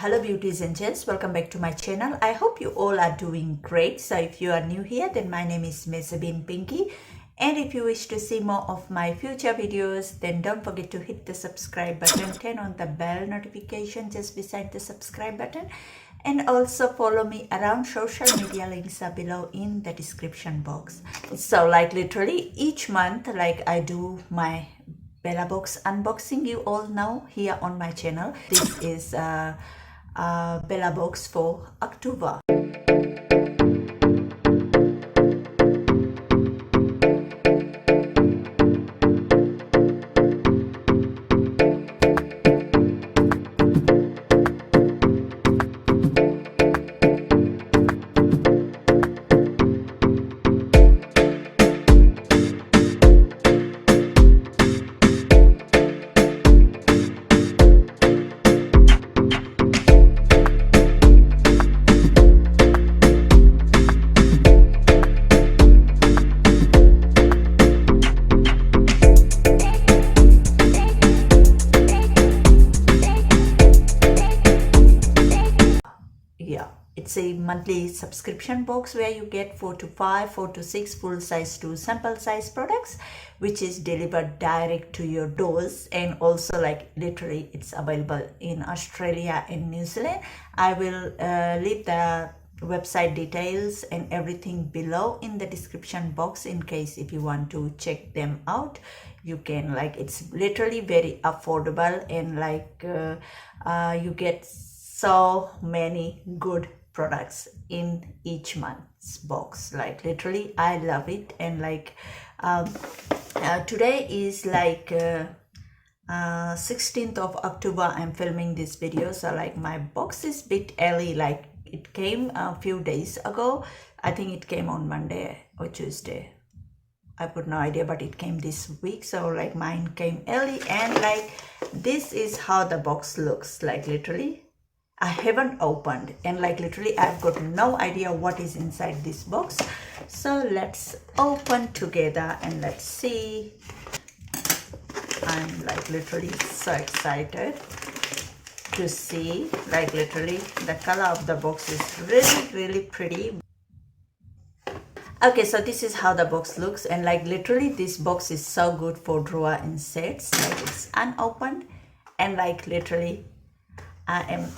Hello beauties and gents, welcome back to my channel. I hope you all are doing great. So if you are new here, then my name is Mezzabin Pinky, and if you wish to see more of my future videos, then don't forget to hit the subscribe button, turn on the bell notification just beside the subscribe button, and also follow me around. Social media links are below in the description box. So like literally each month, like I do my Bella Box unboxing. You all know here on my channel. This is Bella Box for October. It's a monthly subscription box where you get 4 to 6 full-size to sample-size products, which is delivered direct to your doors. And also like literally it's available in Australia and New Zealand. I will leave the website details and everything below in the description box in case if you want to check them out. You can, like, it's literally very affordable, and like you get so many good products in each month's box. Like literally I love it. And like today is like 16th of October. I'm filming this video, so like my box is bit early. Like it came a few days ago. I think it came on Monday or Tuesday, I put no idea, but it came this week. So like mine came early, and like this is how the box looks. Like literally I haven't opened, and like literally I've got no idea what is inside this box. So let's open together and let's see. I'm like literally so excited to see. Like literally the color of the box is really pretty. Okay, so this is how the box looks, and like literally this box is so good for drawer and sets. Like it's unopened, and like literally I am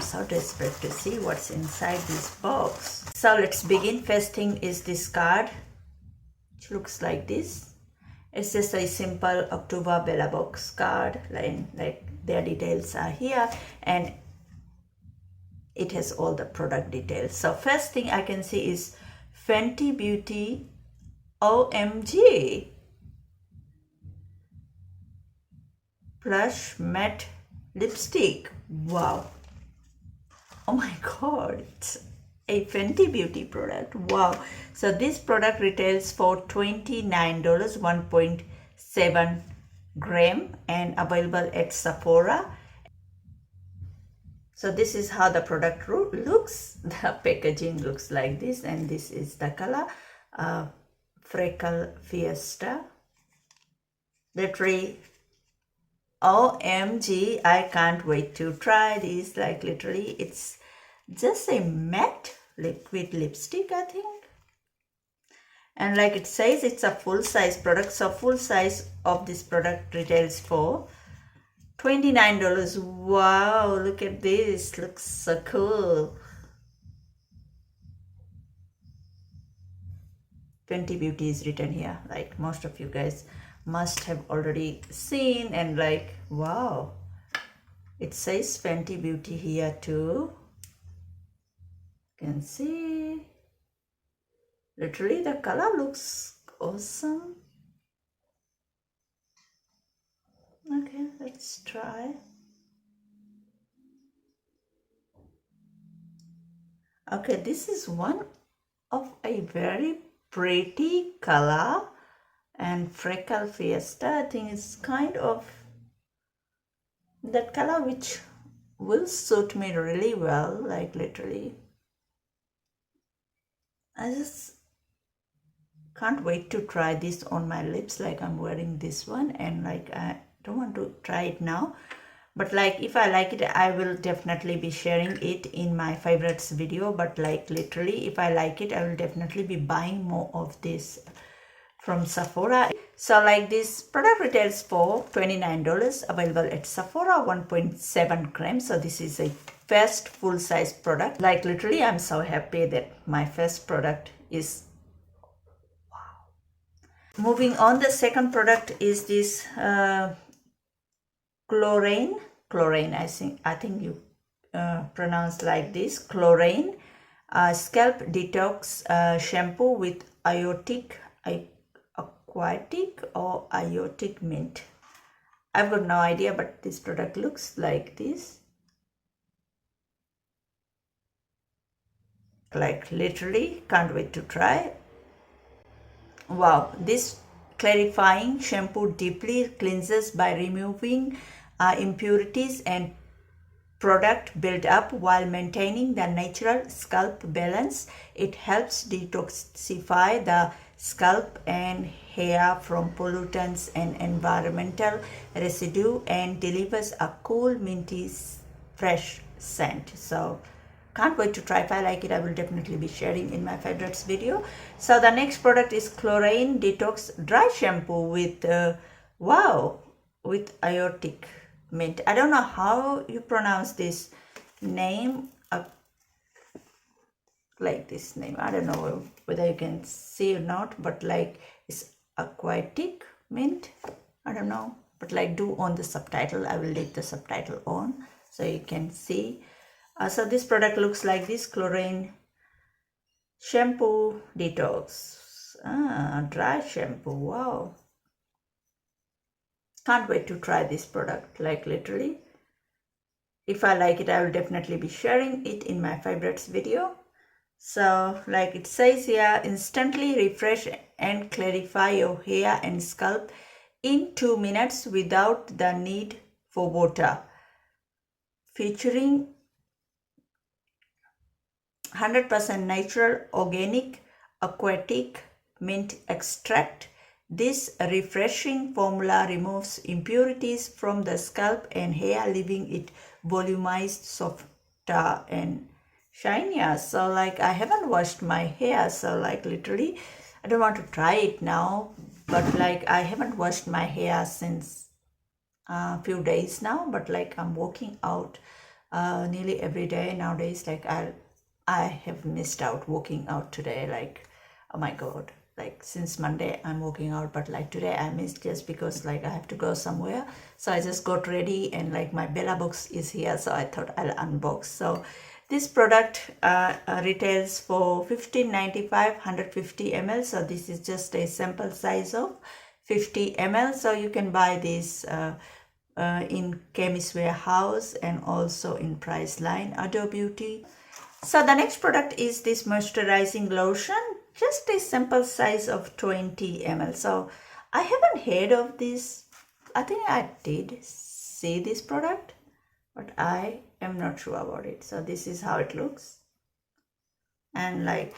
so desperate to see what's inside this box. So let's begin. First thing is this card, which looks like this. It's just a simple October Bella Box card, like their details are here, and it has all the product details. So first thing I can see is Fenty Beauty OMG Plush Matte Lipstick. Wow. Oh my god, it's a Fenty Beauty product. Wow. So this product retails for $29, 1.7 gram, and available at Sephora. So this is how the product looks. The packaging looks like this, and this is the color Freckle Fiesta. Literally OMG, I can't wait to try this. Like literally it's just a matte liquid lipstick, I think. And like it says it's a full-size product, so full size of this product retails for $29. Wow, look at this, looks so cool. Fenty Beauty is written here, like most of you guys must have already seen. And like wow, it says Fenty Beauty here too. You can see literally the color looks awesome. Okay, let's try. Okay, this is one of a very pretty color, and Freckle Fiesta, I think it's kind of that color which will suit me really well. Like literally I just can't wait to try this on my lips. Like I'm wearing this one, and like I don't want to try it now, but like if I like it, I will definitely be sharing it in my favorites video. But like literally, if I like it, I will definitely be buying more of this from Sephora. So like this product retails for $29, available at Sephora, 1.7 grams. So this is a first full size product. Like literally, I'm so happy that my first product is wow. Moving on, the second product is this Chlorane. I think you pronounce like this, Chlorane scalp detox shampoo with aquatic or iotic mint. I've got no idea, but this product looks like this. Like literally, can't wait to try. Wow, this clarifying shampoo deeply cleanses by removing impurities and product build up while maintaining the natural scalp balance. It helps detoxify the scalp and hair from pollutants and environmental residue and delivers a cool, minty, fresh scent. So can't wait to try. If I like it, I will definitely be sharing in my favorites video. So the next product is Chlorane Detox Dry Shampoo with wow, with iotic mint. I don't know how you pronounce this name, like this name. I don't know whether you can see or not, but like it's aquatic mint. I don't know, but like do on the subtitle. I will leave the subtitle on so you can see. So this product looks like this, Chlorane Shampoo Detox. Dry shampoo. Wow. Can't wait to try this product, like literally. If I like it, I will definitely be sharing it in my favorites video. So like it says here, instantly refresh and clarify your hair and scalp in 2 minutes without the need for water. Featuring 100% natural, organic, aquatic mint extract. This refreshing formula removes impurities from the scalp and hair, leaving it volumized, softer, and shinier. So like I haven't washed my hair, so like literally I don't want to try it now, but like I haven't washed my hair since a few days now, but like I'm working out nearly every day nowadays. Like I have missed out working out today. Like, oh my god, like since Monday I'm working out, but like today I missed just because like I have to go somewhere. So I just got ready and like my Bella box is here, so I thought I'll unbox. So this product retails for $15.95, 150 ml. So this is just a sample size of 50 ml. So you can buy this in Chemist Warehouse and also in Priceline, Ado Beauty. So the next product is this moisturizing lotion, just a sample size of 20 ml. So I haven't heard of this. I think I did see this product, but I am not sure about it. So this is how it looks. And like,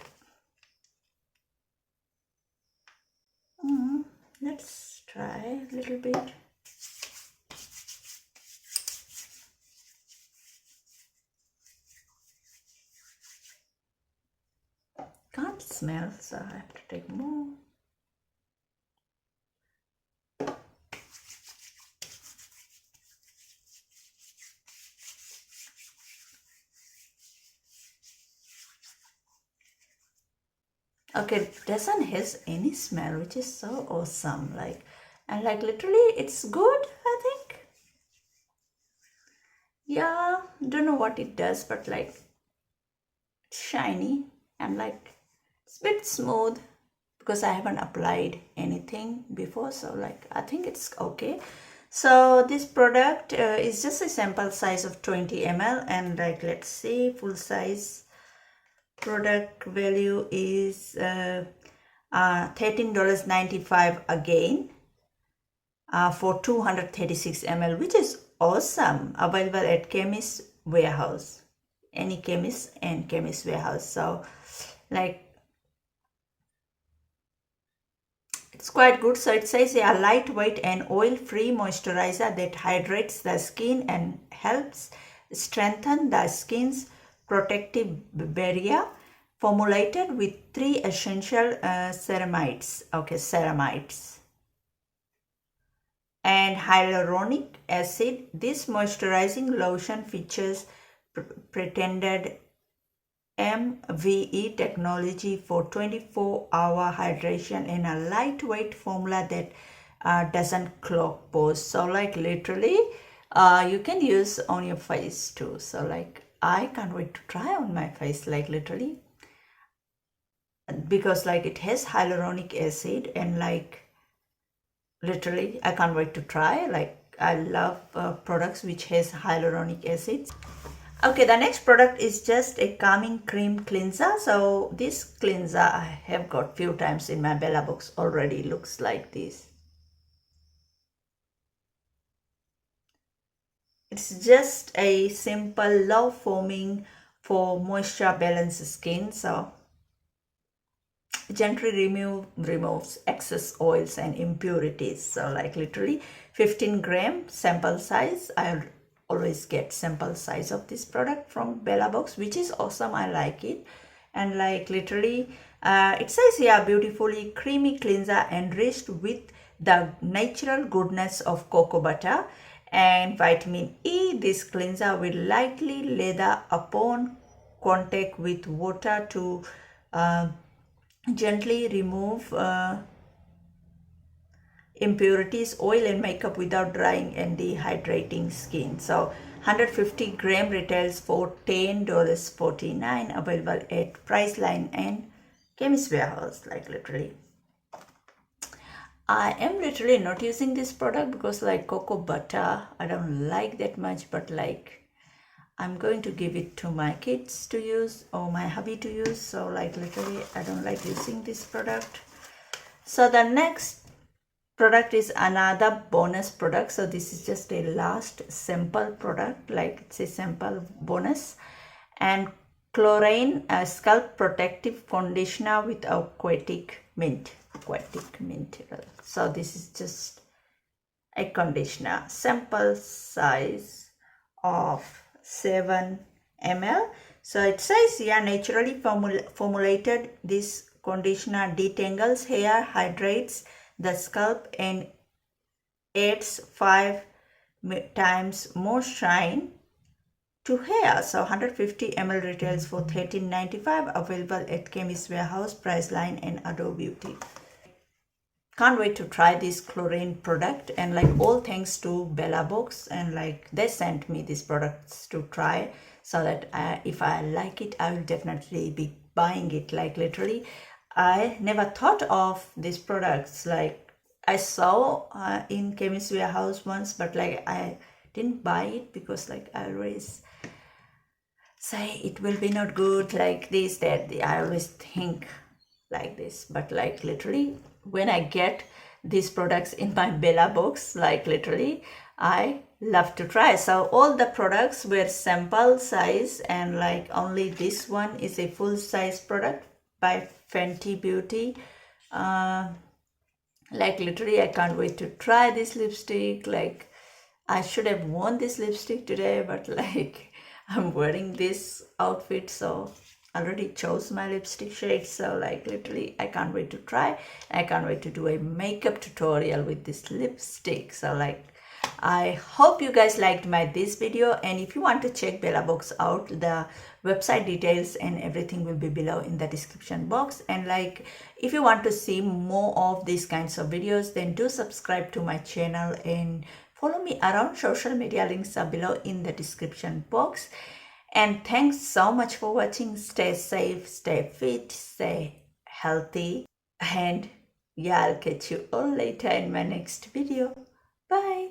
let's try a little bit. Can't smell, so I have to take more. Okay, it doesn't has any smell, which is so awesome. Like, and like literally it's good, I think. Yeah, don't know what it does, but like it's shiny and like it's a bit smooth because I haven't applied anything before. So like I think it's okay. So this product is just a sample size of 20 ml, and like let's see, full size product value is $13.95 again for 236 ml, which is awesome. Available at Chemist Warehouse, any chemist and Chemist Warehouse. So like It's quite good. So it says a lightweight and oil-free moisturizer that hydrates the skin and helps strengthen the skin's protective barrier, formulated with 3 essential ceramides. Okay, ceramides and hyaluronic acid. This moisturizing lotion features pretended MVE technology for 24-hour hydration in a lightweight formula that doesn't clog pores. So like literally you can use on your face too. So like I can't wait to try on my face, like literally, because like it has hyaluronic acid and like literally I can't wait to try. Like I love products which has hyaluronic acid. Okay, the next product is just a calming cream cleanser. So this cleanser I have got few times in my Bella box already. Looks like this. It's just a simple low foaming for moisture balanced skin. So gently removes excess oils and impurities. So like literally 15-gram sample size. I always get sample size of this product from Bella box, which is awesome. I like it. And like literally it says here, beautifully creamy cleanser enriched with the natural goodness of cocoa butter and vitamin E. This cleanser will lightly lather upon contact with water to gently remove impurities, oil and makeup without drying and dehydrating skin. So 150-gram retails for $10.49, available at Priceline and Chemist Warehouse. Like literally I am literally not using this product because like cocoa butter I don't like that much, but like I'm going to give it to my kids to use or my hubby to use. So like literally I don't like using this product. So the next product is another bonus product. So this is just a last sample product, like it's a sample bonus. And Chlorine scalp protective conditioner with aquatic mint. So this is just a conditioner, sample size of 7 ml. So it says here, naturally formulated, this conditioner detangles hair, hydrates the scalp and adds 5 times more shine to hair. So 150 ml retails for $13.95, available at Chemist Warehouse, Priceline and Adore Beauty. Can't wait to try this chlorine product, and like all thanks to Bella box, and like they sent me these products to try, so that if I like it I will definitely be buying it. Like literally I never thought of these products. Like I saw in Chemist Warehouse once, but like I didn't buy it because like I always say it will be not good, like this, that. I always think like this, but like literally when I get these products in my Bella box, like literally I love to try. So all the products were sample size, and like only this one is a full size product by Fenty Beauty. Like literally I can't wait to try this lipstick. Like I should have worn this lipstick today, but like I'm wearing this outfit, so I already chose my lipstick shade. So like literally I can't wait to try. I can't wait to do a makeup tutorial with this lipstick. So like I hope you guys liked this video, and if you want to check Bella box out, the website details and everything will be below in the description box. And like if you want to see more of these kinds of videos, then do subscribe to my channel and follow me around social media. Links are below in the description box. And thanks so much for watching. Stay safe, stay fit, stay healthy, and yeah, I'll catch you all later in my next video. Bye.